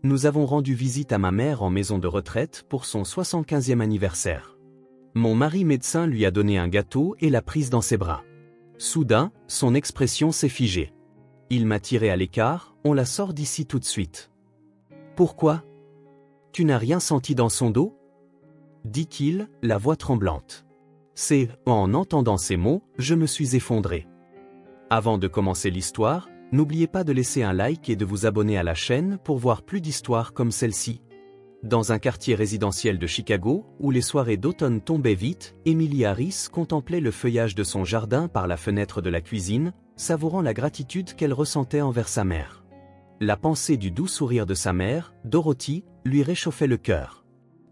nous avons rendu visite à ma mère en maison de retraite pour son 75e anniversaire. Mon mari médecin lui a donné un gâteau et l'a prise dans ses bras. Soudain, son expression s'est figée. Il m'a tiré à l'écart, on la sort d'ici tout de suite. Pourquoi? Tu n'as rien senti dans son dos? Dit-il, la voix tremblante. En entendant ces mots, je me suis effondré. Avant de commencer l'histoire, n'oubliez pas de laisser un like et de vous abonner à la chaîne pour voir plus d'histoires comme celle-ci. Dans un quartier résidentiel de Chicago, où les soirées d'automne tombaient vite, Emily Harris contemplait le feuillage de son jardin par la fenêtre de la cuisine, savourant la gratitude qu'elle ressentait envers sa mère. La pensée du doux sourire de sa mère, Dorothy, lui réchauffait le cœur.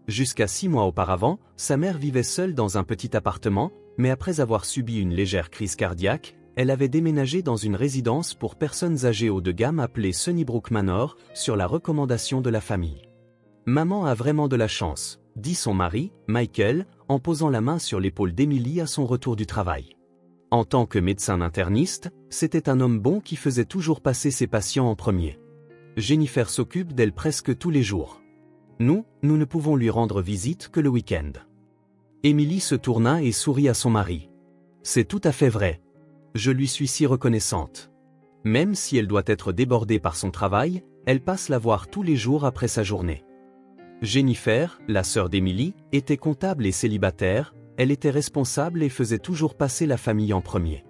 Jusqu'à 6 mois auparavant, sa mère vivait seule dans un petit appartement, mais après avoir subi une légère crise cardiaque, elle avait déménagé dans une résidence pour personnes âgées haut de gamme appelée Sunnybrook Manor, sur la recommandation de la famille. Maman a vraiment de la chance, dit son mari, Michael, en posant la main sur l'épaule d'Emily à son retour du travail. En tant que médecin interniste, c'était un homme bon qui faisait toujours passer ses patients en premier. Jennifer s'occupe d'elle presque tous les jours. Nous ne pouvons lui rendre visite que le week-end. Emily se tourna et sourit à son mari. C'est tout à fait vrai. Je lui suis si reconnaissante. Même si elle doit être débordée par son travail, elle passe la voir tous les jours après sa journée. Jennifer, la sœur d'Emily, était comptable et célibataire, elle était responsable et faisait toujours passer la famille en premier.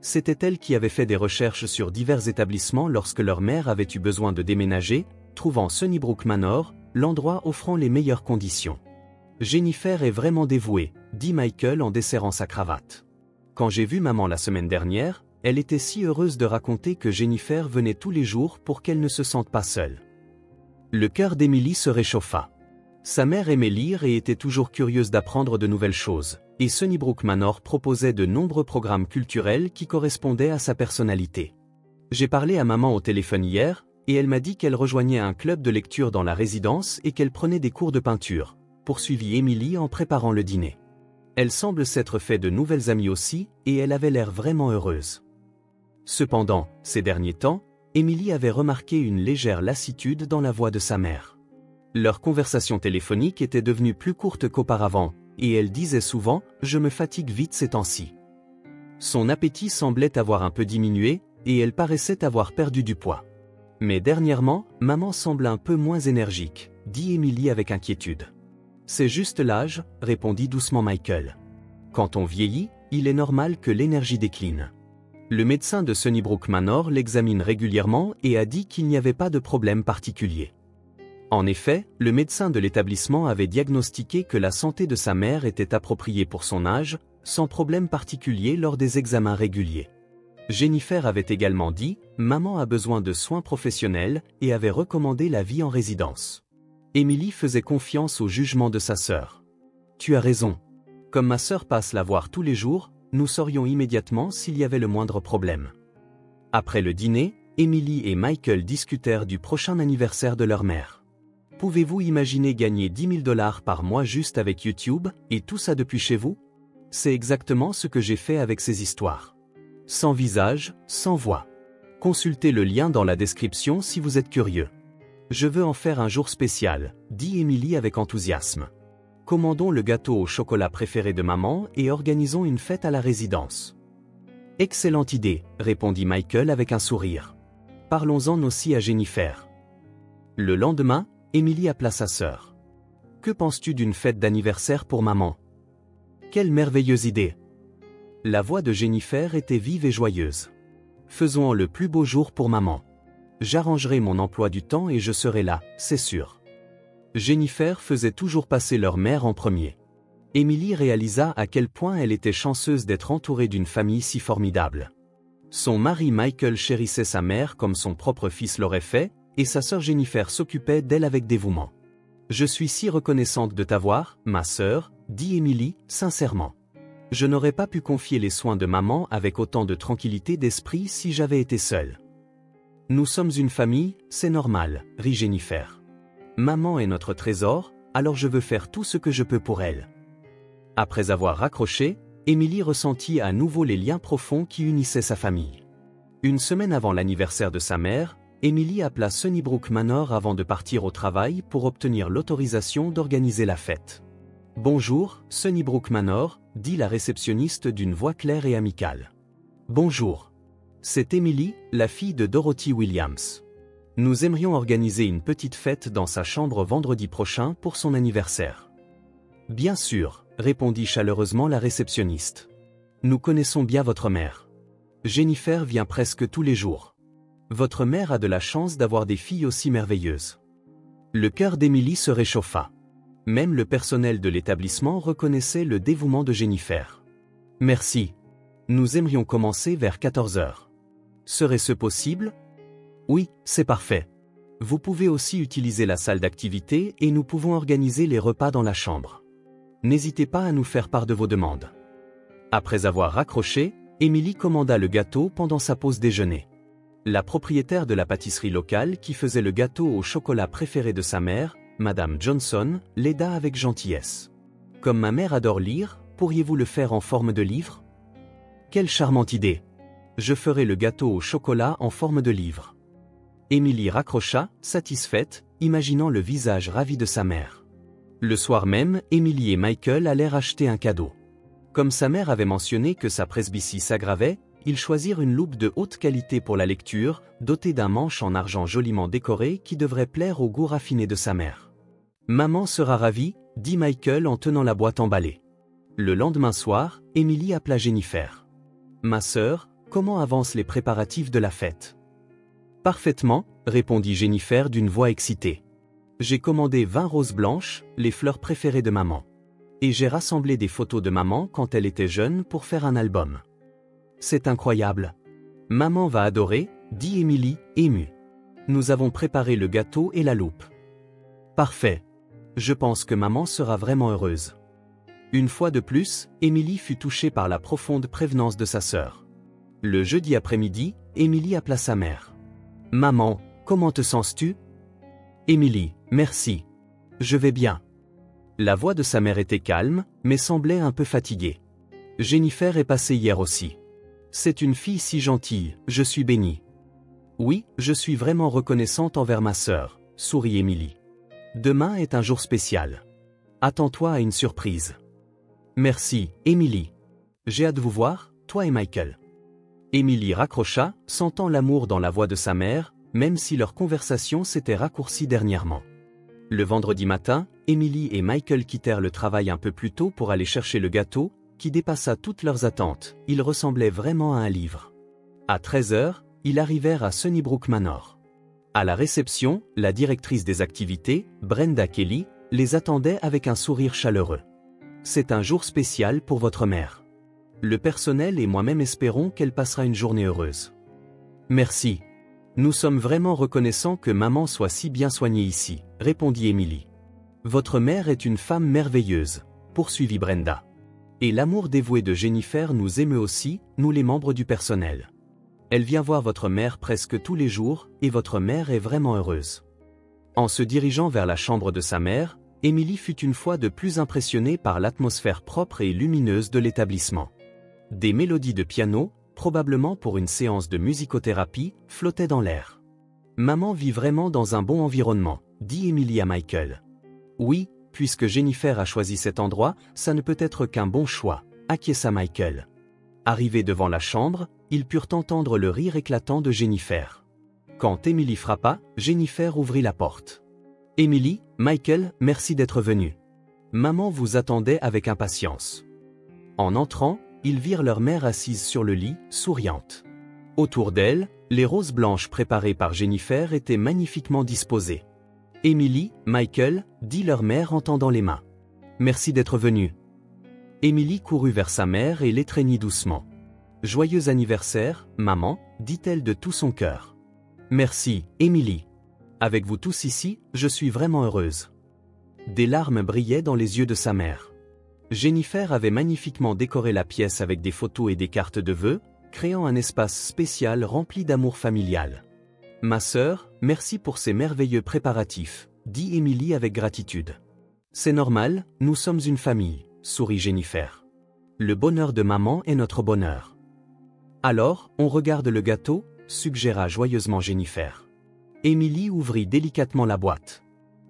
C'était elle qui avait fait des recherches sur divers établissements lorsque leur mère avait eu besoin de déménager, trouvant Sunnybrook Manor, l'endroit offrant les meilleures conditions. Jennifer est vraiment dévouée, dit Michael en desserrant sa cravate. Quand j'ai vu maman la semaine dernière, elle était si heureuse de raconter que Jennifer venait tous les jours pour qu'elle ne se sente pas seule. Le cœur d'Emily se réchauffa. Sa mère aimait lire et était toujours curieuse d'apprendre de nouvelles choses, et Sunnybrook Manor proposait de nombreux programmes culturels qui correspondaient à sa personnalité. J'ai parlé à maman au téléphone hier, et elle m'a dit qu'elle rejoignait un club de lecture dans la résidence et qu'elle prenait des cours de peinture, poursuivit Emily en préparant le dîner. Elle semble s'être fait de nouvelles amies aussi, et elle avait l'air vraiment heureuse. Cependant, ces derniers temps, Emily avait remarqué une légère lassitude dans la voix de sa mère. Leur conversation téléphonique était devenue plus courte qu'auparavant, et elle disait souvent « Je me fatigue vite ces temps-ci ». Son appétit semblait avoir un peu diminué, et elle paraissait avoir perdu du poids. Mais dernièrement, maman semble un peu moins énergique, dit Emily avec inquiétude. C'est juste l'âge, répondit doucement Michael. Quand on vieillit, il est normal que l'énergie décline. Le médecin de Sunnybrook Manor l'examine régulièrement et a dit qu'il n'y avait pas de problème particulier. En effet, le médecin de l'établissement avait diagnostiqué que la santé de sa mère était appropriée pour son âge, sans problème particulier lors des examens réguliers. Jennifer avait également dit « Maman a besoin de soins professionnels » et avait recommandé la vie en résidence. Emily faisait confiance au jugement de sa sœur. « Tu as raison. Comme ma sœur passe la voir tous les jours, nous saurions immédiatement s'il y avait le moindre problème. » Après le dîner, Emily et Michael discutèrent du prochain anniversaire de leur mère. « Pouvez-vous imaginer gagner 10 000 $ par mois juste avec YouTube, et tout ça depuis chez vous? C'est exactement ce que j'ai fait avec ces histoires. Sans visage, sans voix. Consultez le lien dans la description si vous êtes curieux. Je veux en faire un jour spécial, dit Emily avec enthousiasme. Commandons le gâteau au chocolat préféré de maman et organisons une fête à la résidence. Excellente idée, répondit Michael avec un sourire. Parlons-en aussi à Jennifer. Le lendemain, Emily appela sa sœur. Que penses-tu d'une fête d'anniversaire pour maman? Quelle merveilleuse idée! La voix de Jennifer était vive et joyeuse. Faisons le plus beau jour pour maman. J'arrangerai mon emploi du temps et je serai là, c'est sûr. Jennifer faisait toujours passer leur mère en premier. Emily réalisa à quel point elle était chanceuse d'être entourée d'une famille si formidable. Son mari Michael chérissait sa mère comme son propre fils l'aurait fait, et sa sœur Jennifer s'occupait d'elle avec dévouement. Je suis si reconnaissante de t'avoir, ma sœur, dit Emily, sincèrement. Je n'aurais pas pu confier les soins de maman avec autant de tranquillité d'esprit si j'avais été seule. Nous sommes une famille, c'est normal, rit Jennifer. Maman est notre trésor, alors je veux faire tout ce que je peux pour elle. Après avoir raccroché, Emily ressentit à nouveau les liens profonds qui unissaient sa famille. Une semaine avant l'anniversaire de sa mère, Emily appela Sunnybrook Manor avant de partir au travail pour obtenir l'autorisation d'organiser la fête. « Bonjour, Sunnybrook Manor », dit la réceptionniste d'une voix claire et amicale. « Bonjour. C'est Emily, la fille de Dorothy Williams. Nous aimerions organiser une petite fête dans sa chambre vendredi prochain pour son anniversaire. » « Bien sûr, » répondit chaleureusement la réceptionniste. « Nous connaissons bien votre mère. Jennifer vient presque tous les jours. Votre mère a de la chance d'avoir des filles aussi merveilleuses. » Le cœur d'Emily se réchauffa. Même le personnel de l'établissement reconnaissait le dévouement de Jennifer. « Merci. Nous aimerions commencer vers 14 heures. Serait-ce possible? » « Oui, c'est parfait. Vous pouvez aussi utiliser la salle d'activité et nous pouvons organiser les repas dans la chambre. N'hésitez pas à nous faire part de vos demandes. » Après avoir raccroché, Emily commanda le gâteau pendant sa pause déjeuner. La propriétaire de la pâtisserie locale qui faisait le gâteau au chocolat préféré de sa mère, Madame Johnson, l'aida avec gentillesse. « Comme ma mère adore lire, pourriez-vous le faire en forme de livre? Quelle charmante idée! Je ferai le gâteau au chocolat en forme de livre. » Emily raccrocha, satisfaite, imaginant le visage ravi de sa mère. Le soir même, Emily et Michael allèrent acheter un cadeau. Comme sa mère avait mentionné que sa presbytie s'aggravait, ils choisirent une loupe de haute qualité pour la lecture, dotée d'un manche en argent joliment décoré qui devrait plaire au goût raffiné de sa mère. « Maman sera ravie », dit Michael en tenant la boîte emballée. Le lendemain soir, Emily appela Jennifer. « Ma sœur, comment avancent les préparatifs de la fête? » « Parfaitement », répondit Jennifer d'une voix excitée. « J'ai commandé 20 roses blanches, les fleurs préférées de maman. Et j'ai rassemblé des photos de maman quand elle était jeune pour faire un album. » « C'est incroyable. Maman va adorer, » dit Emily, émue. « Nous avons préparé le gâteau et la loupe. »« Parfait. Je pense que maman sera vraiment heureuse. » Une fois de plus, Emily fut touchée par la profonde prévenance de sa sœur. Le jeudi après-midi, Emily appela sa mère. « Maman, comment te sens-tu? » « Emily, merci. Je vais bien. » La voix de sa mère était calme, mais semblait un peu fatiguée. « Jennifer est passée hier aussi. C'est une fille si gentille, je suis bénie. »« Oui, je suis vraiment reconnaissante envers ma sœur, » sourit Emily. « Demain est un jour spécial. Attends-toi à une surprise. »« Merci, Emily. J'ai hâte de vous voir, toi et Michael. » Emily raccrocha, sentant l'amour dans la voix de sa mère, même si leur conversation s'était raccourcie dernièrement. Le vendredi matin, Emily et Michael quittèrent le travail un peu plus tôt pour aller chercher le gâteau, qui dépassa toutes leurs attentes. Il ressemblait vraiment à un livre. À 13 heures, ils arrivèrent à Sunnybrook Manor. À la réception, la directrice des activités, Brenda Kelly, les attendait avec un sourire chaleureux. « C'est un jour spécial pour votre mère. Le personnel et moi-même espérons qu'elle passera une journée heureuse. » « Merci. Nous sommes vraiment reconnaissants que maman soit si bien soignée ici, » répondit Emily. « Votre mère est une femme merveilleuse, » poursuivit Brenda. « Et l'amour dévoué de Jennifer nous émeut aussi, nous les membres du personnel. Elle vient voir votre mère presque tous les jours, et votre mère est vraiment heureuse. » En se dirigeant vers la chambre de sa mère, Emily fut une fois de plus impressionnée par l'atmosphère propre et lumineuse de l'établissement. Des mélodies de piano, probablement pour une séance de musicothérapie, flottaient dans l'air. « Maman vit vraiment dans un bon environnement, » dit Emily à Michael. « Oui, puisque Jennifer a choisi cet endroit, ça ne peut être qu'un bon choix, » acquiesça Michael. Arrivés devant la chambre, ils purent entendre le rire éclatant de Jennifer. Quand Emily frappa, Jennifer ouvrit la porte. « Emily, Michael, merci d'être venus. Maman vous attendait avec impatience. » En entrant, ils virent leur mère assise sur le lit, souriante. Autour d'elle, les roses blanches préparées par Jennifer étaient magnifiquement disposées. « Emily, Michael, » dit leur mère en tendant les mains. « Merci d'être venus. » Emily courut vers sa mère et l'étreignit doucement. « Joyeux anniversaire, maman, » dit-elle de tout son cœur. « Merci, Emily. Avec vous tous ici, je suis vraiment heureuse. » Des larmes brillaient dans les yeux de sa mère. Jennifer avait magnifiquement décoré la pièce avec des photos et des cartes de vœux, créant un espace spécial rempli d'amour familial. « Ma sœur, merci pour ces merveilleux préparatifs, » dit Emily avec gratitude. « C'est normal, nous sommes une famille, » sourit Jennifer. « Le bonheur de maman est notre bonheur. »« Alors, on regarde le gâteau » suggéra joyeusement Jennifer. Émilie ouvrit délicatement la boîte.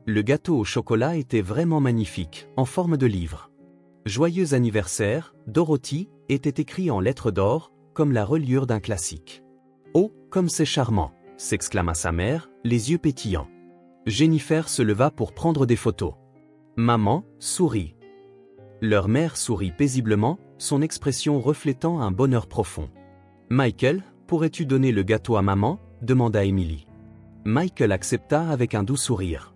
Le gâteau au chocolat était vraiment magnifique, en forme de livre. Joyeux anniversaire, Dorothy, était écrit en lettres d'or, comme la reliure d'un classique. Oh, comme c'est charmant, s'exclama sa mère, les yeux pétillants. Jennifer se leva pour prendre des photos. Maman sourit. Leur mère sourit paisiblement, son expression reflétant un bonheur profond. Michael, pourrais-tu donner le gâteau à maman ? Demanda Émilie. Michael accepta avec un doux sourire.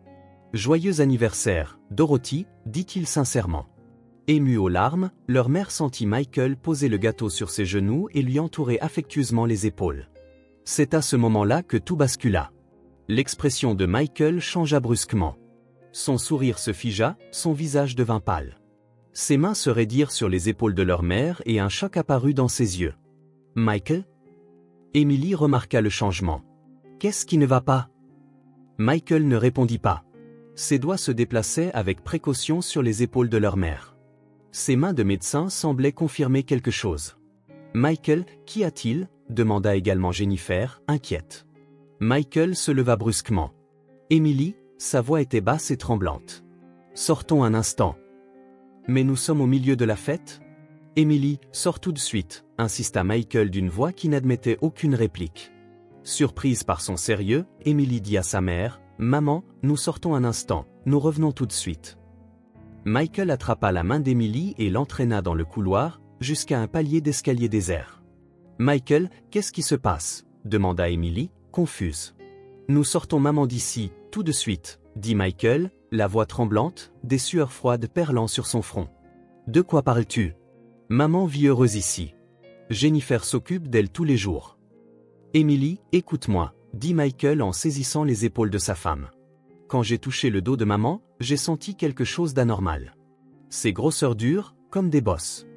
Joyeux anniversaire, Dorothy, dit-il sincèrement. Émue aux larmes, leur mère sentit Michael poser le gâteau sur ses genoux et lui entourer affectueusement les épaules. C'est à ce moment-là que tout bascula. L'expression de Michael changea brusquement. Son sourire se figea, son visage devint pâle. Ses mains se raidirent sur les épaules de leur mère et un choc apparut dans ses yeux. Michael ? Émilie remarqua le changement. Qu'est-ce qui ne va pas ? Michael ne répondit pas. Ses doigts se déplaçaient avec précaution sur les épaules de leur mère. Ses mains de médecin semblaient confirmer quelque chose. Michael, qu'y a-t-il ? Demanda également Jennifer, inquiète. Michael se leva brusquement. Émilie, sa voix était basse et tremblante. Sortons un instant. Mais nous sommes au milieu de la fête ? Émilie, sors tout de suite, insista Michael d'une voix qui n'admettait aucune réplique. Surprise par son sérieux, Émilie dit à sa mère, « Maman, nous sortons un instant, nous revenons tout de suite. » Michael attrapa la main d'Émilie et l'entraîna dans le couloir, jusqu'à un palier d'escalier désert. « Michael, qu'est-ce qui se passe ?» demanda Émilie, confuse. « Nous sortons maman d'ici, tout de suite, » dit Michael, la voix tremblante, des sueurs froides perlant sur son front. « De quoi parles-tu ? Maman vit heureuse ici. Jennifer s'occupe d'elle tous les jours. » « Émilie, écoute-moi, » dit Michael en saisissant les épaules de sa femme. « Quand j'ai touché le dos de maman, j'ai senti quelque chose d'anormal. Ses grosseurs dures, comme des bosses. »«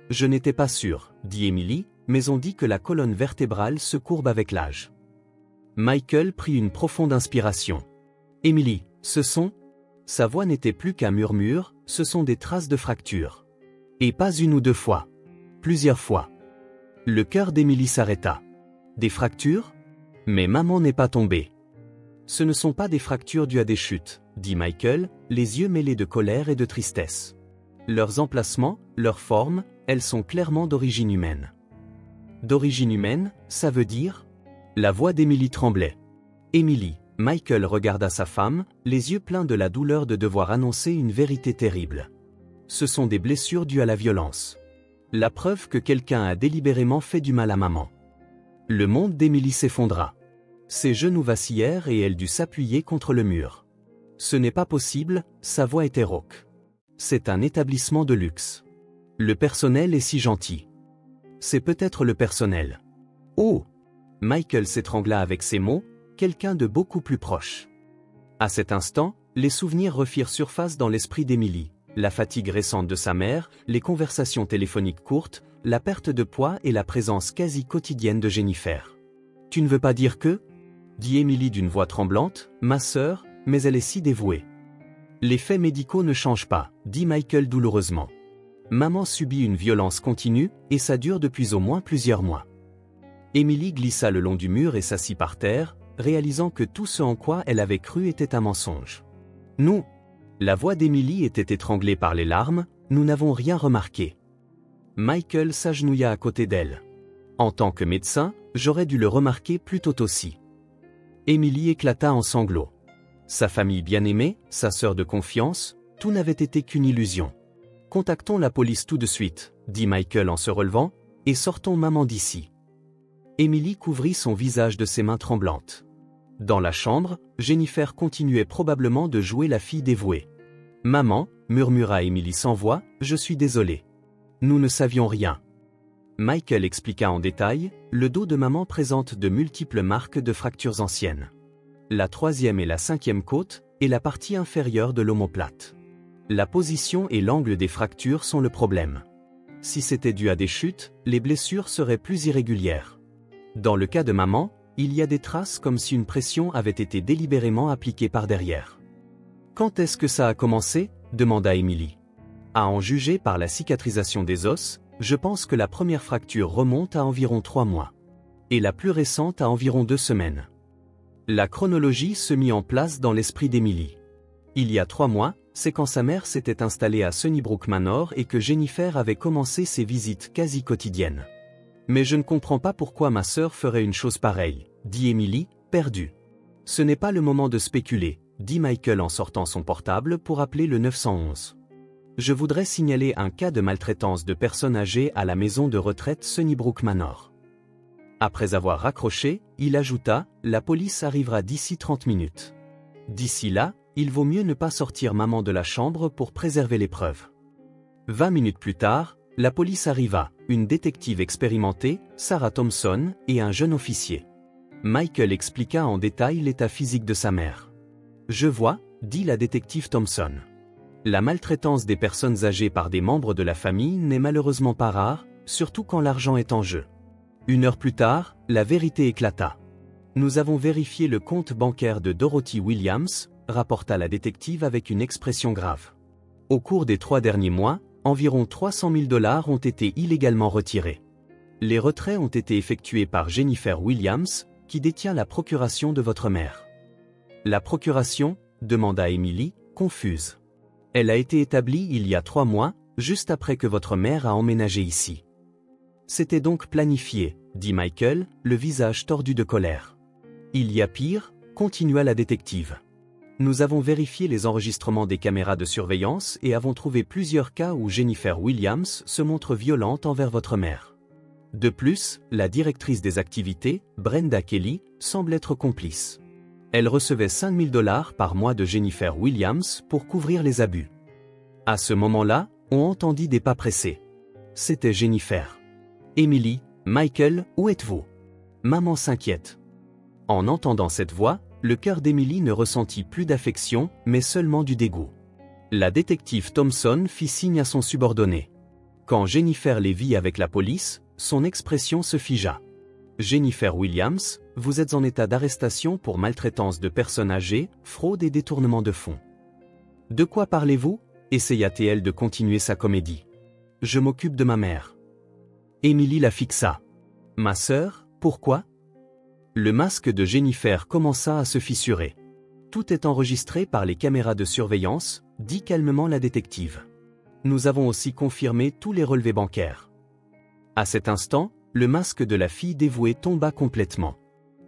Je n'étais pas sûr, » dit Émilie, mais on dit que la colonne vertébrale se courbe avec l'âge. Michael prit une profonde inspiration. « Émilie, ce sont... » Sa voix n'était plus qu'un murmure, ce sont des traces de fractures. Et pas une ou deux fois. Plusieurs fois. Le cœur d'Émilie s'arrêta. Des fractures ? Mais maman n'est pas tombée. Ce ne sont pas des fractures dues à des chutes, dit Michael, les yeux mêlés de colère et de tristesse. Leurs emplacements, leurs formes, elles sont clairement d'origine humaine. D'origine humaine, ça veut dire ? La voix d'Émilie tremblait. Émilie, Michael regarda sa femme, les yeux pleins de la douleur de devoir annoncer une vérité terrible. Ce sont des blessures dues à la violence. La preuve que quelqu'un a délibérément fait du mal à maman. Le monde d'Émilie s'effondra. Ses genoux vacillèrent et elle dut s'appuyer contre le mur. Ce n'est pas possible, sa voix était rauque. C'est un établissement de luxe. Le personnel est si gentil. C'est peut-être le personnel. Oh ! Michael s'étrangla avec ces mots, quelqu'un de beaucoup plus proche. À cet instant, les souvenirs refirent surface dans l'esprit d'Émilie. La fatigue récente de sa mère, les conversations téléphoniques courtes, la perte de poids et la présence quasi quotidienne de Jennifer. « Tu ne veux pas dire que ?» dit Émilie d'une voix tremblante, « Ma sœur, mais elle est si dévouée. » « Les faits médicaux ne changent pas, » dit Michael douloureusement. « Maman subit une violence continue, et ça dure depuis au moins plusieurs mois. » Émilie glissa le long du mur et s'assit par terre, réalisant que tout ce en quoi elle avait cru était un mensonge. « Nous !» La voix d'Émilie était étranglée par les larmes, « Nous n'avons rien remarqué. » Michael s'agenouilla à côté d'elle. « En tant que médecin, j'aurais dû le remarquer plus tôt aussi. » Émilie éclata en sanglots. Sa famille bien-aimée, sa sœur de confiance, tout n'avait été qu'une illusion. « Contactons la police tout de suite, » dit Michael en se relevant, « et sortons maman d'ici. » Émilie couvrit son visage de ses mains tremblantes. Dans la chambre, Jennifer continuait probablement de jouer la fille dévouée. « Maman, » murmura Émilie sans voix, « je suis désolée. Nous ne savions rien. » Michael expliqua en détail, le dos de maman présente de multiples marques de fractures anciennes. La 3e et la 5e côte, et la partie inférieure de l'omoplate. La position et l'angle des fractures sont le problème. Si c'était dû à des chutes, les blessures seraient plus irrégulières. Dans le cas de maman, il y a des traces comme si une pression avait été délibérément appliquée par derrière. « Quand est-ce que ça a commencé ?» demanda Émilie. « À en juger par la cicatrisation des os, je pense que la première fracture remonte à environ 3 mois. Et la plus récente à environ 2 semaines. » La chronologie se mit en place dans l'esprit d'Emily. Il y a 3 mois, c'est quand sa mère s'était installée à Sunnybrook Manor et que Jennifer avait commencé ses visites quasi quotidiennes. Mais je ne comprends pas pourquoi ma sœur ferait une chose pareille, dit Emily, perdue. Ce n'est pas le moment de spéculer, dit Michael en sortant son portable pour appeler le 911. Je voudrais signaler un cas de maltraitance de personnes âgées à la maison de retraite Sunnybrook Manor. Après avoir raccroché, il ajouta, la police arrivera d'ici 30 minutes. D'ici là, il vaut mieux ne pas sortir maman de la chambre pour préserver les preuves. 20 minutes plus tard, la police arriva, une détective expérimentée, Sarah Thompson, et un jeune officier. Michael expliqua en détail l'état physique de sa mère. Je vois, dit la détective Thompson. La maltraitance des personnes âgées par des membres de la famille n'est malheureusement pas rare, surtout quand l'argent est en jeu. 1 heure plus tard, la vérité éclata. Nous avons vérifié le compte bancaire de Dorothy Williams, rapporta la détective avec une expression grave. Au cours des 3 derniers mois, environ 300 000 $ ont été illégalement retirés. Les retraits ont été effectués par Jennifer Williams, qui détient la procuration de votre mère. La procuration, demanda Emily, confuse. Elle a été établie il y a 3 mois, juste après que votre mère a emménagé ici. C'était donc planifié, dit Michael, le visage tordu de colère. Il y a pire, continua la détective. Nous avons vérifié les enregistrements des caméras de surveillance et avons trouvé plusieurs cas où Jennifer Williams se montre violente envers votre mère. De plus, la directrice des activités, Brenda Kelly, semble être complice. Elle recevait 5 000 $ par mois de Jennifer Williams pour couvrir les abus. À ce moment-là, on entendit des pas pressés. C'était Jennifer. Emily, Michael, où êtes-vous? Maman s'inquiète. En entendant cette voix, le cœur d'Emily ne ressentit plus d'affection, mais seulement du dégoût. La détective Thompson fit signe à son subordonné. Quand Jennifer les vit avec la police, son expression se figea. Jennifer Williams, vous êtes en état d'arrestation pour maltraitance de personnes âgées, fraude et détournement de fonds. De quoi parlez-vous? Essaya-t-elle de continuer sa comédie. Je m'occupe de ma mère. Emily la fixa. Ma sœur, pourquoi? Le masque de Jennifer commença à se fissurer. Tout est enregistré par les caméras de surveillance, dit calmement la détective. Nous avons aussi confirmé tous les relevés bancaires. À cet instant, le masque de la fille dévouée tomba complètement.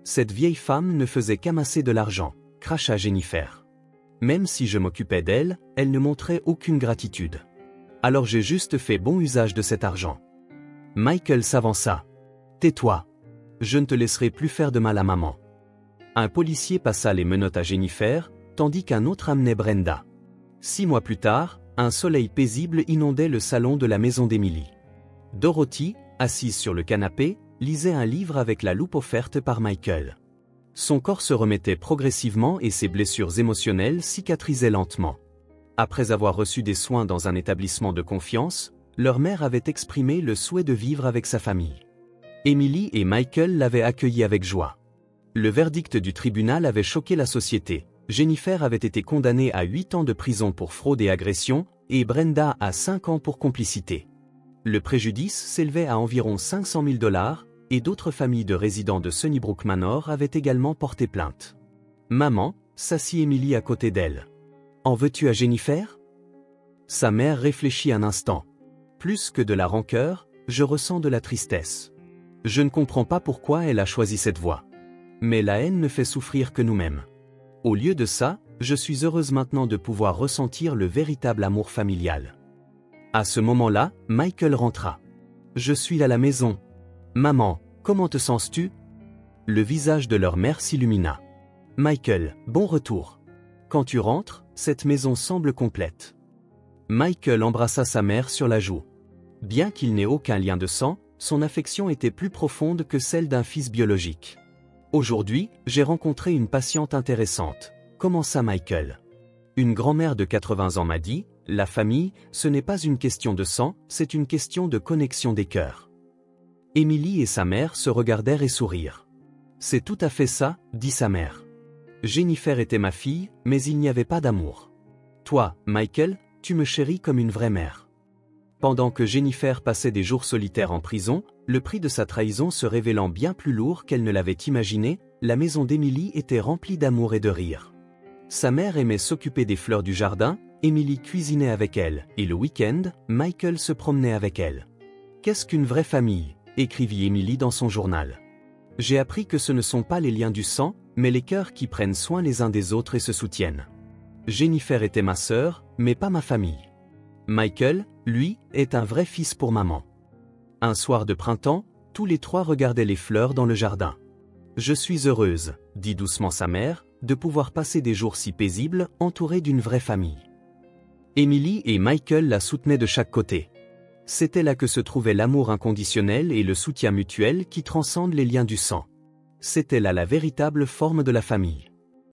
Cette vieille femme ne faisait qu'amasser de l'argent, cracha Jennifer. Même si je m'occupais d'elle, elle ne montrait aucune gratitude. Alors j'ai juste fait bon usage de cet argent. Michael s'avança. Tais-toi. Je ne te laisserai plus faire de mal à maman. Un policier passa les menottes à Jennifer, tandis qu'un autre amenait Brenda. 6 mois plus tard, un soleil paisible inondait le salon de la maison d'Emily. Dorothy, assise sur le canapé, lisait un livre avec la loupe offerte par Michael. Son corps se remettait progressivement et ses blessures émotionnelles cicatrisaient lentement. Après avoir reçu des soins dans un établissement de confiance, leur mère avait exprimé le souhait de vivre avec sa famille. Emily et Michael l'avaient accueilli avec joie. Le verdict du tribunal avait choqué la société. Jennifer avait été condamnée à 8 ans de prison pour fraude et agression, et Brenda à 5 ans pour complicité. Le préjudice s'élevait à environ 500 000 $, et d'autres familles de résidents de Sunnybrook Manor avaient également porté plainte. Maman, s'assit Emily à côté d'elle. En veux-tu à Jennifer? Sa mère réfléchit un instant. Plus que de la rancœur, je ressens de la tristesse. Je ne comprends pas pourquoi elle a choisi cette voie. Mais la haine ne fait souffrir que nous-mêmes. Au lieu de ça, je suis heureuse maintenant de pouvoir ressentir le véritable amour familial. À ce moment-là, Michael rentra. Je suis à la maison. Maman, comment te sens-tu? Le visage de leur mère s'illumina. Michael, bon retour. Quand tu rentres, cette maison semble complète. Michael embrassa sa mère sur la joue. Bien qu'il n'ait aucun lien de sang, son affection était plus profonde que celle d'un fils biologique. Aujourd'hui, j'ai rencontré une patiente intéressante, commença Michael. Une grand-mère de 80 ans m'a dit, la famille, ce n'est pas une question de sang, c'est une question de connexion des cœurs. Emily et sa mère se regardèrent et sourirent. C'est tout à fait ça, dit sa mère. Jennifer était ma fille, mais il n'y avait pas d'amour. Toi, Michael, tu me chéris comme une vraie mère. Pendant que Jennifer passait des jours solitaires en prison, le prix de sa trahison se révélant bien plus lourd qu'elle ne l'avait imaginé, la maison d'Emily était remplie d'amour et de rire. Sa mère aimait s'occuper des fleurs du jardin, Emily cuisinait avec elle, et le week-end, Michael se promenait avec elle. « Qu'est-ce qu'une vraie famille ?» écrivit Emily dans son journal. « J'ai appris que ce ne sont pas les liens du sang, mais les cœurs qui prennent soin les uns des autres et se soutiennent. Jennifer était ma sœur, mais pas ma famille. Michael, lui, est un vrai fils pour maman. » Un soir de printemps, tous les trois regardaient les fleurs dans le jardin. « Je suis heureuse, » dit doucement sa mère, « de pouvoir passer des jours si paisibles, entourée d'une vraie famille. » Emily et Michael la soutenaient de chaque côté. C'était là que se trouvait l'amour inconditionnel et le soutien mutuel qui transcendent les liens du sang. C'était là la véritable forme de la famille.